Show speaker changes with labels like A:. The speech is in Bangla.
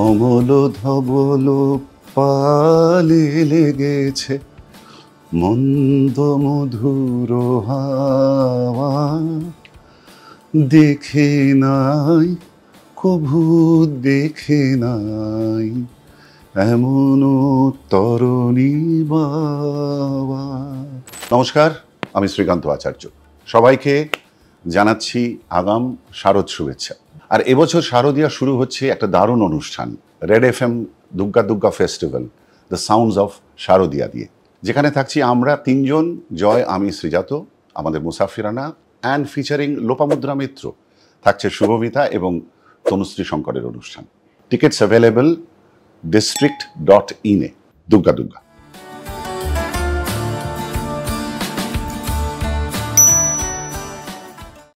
A: অমল ধবল পালে লেগেছে মন্দ মধুর হাওয়া, দেখে নাই কভু দেখে নাই এমন তরণী বাবা। নমস্কার, আমি শ্রীকান্ত আচার্য। সবাইকে জানাচ্ছি আগাম শারদ শুভেচ্ছা। আর এবছর শারদীয়া শুরু হচ্ছে একটা দারুণ অনুষ্ঠান, red FM Dugga Dugga festival, the sounds of Sharadiya দিয়ে, যেখানে থাকছি আমরা তিনজন, জয়, আমি, শ্রীজাত, আমাদের মুসাফিরানা, অ্যান্ড ফিচারিং লোপামুদ্রা মিত্র, থাকছে শুভমিতা এবং তনুশ্রী শঙ্করের অনুষ্ঠান। টিকিটস অ্যাভেলেবল district.in-এ, দুগ্গা দুগ্গা।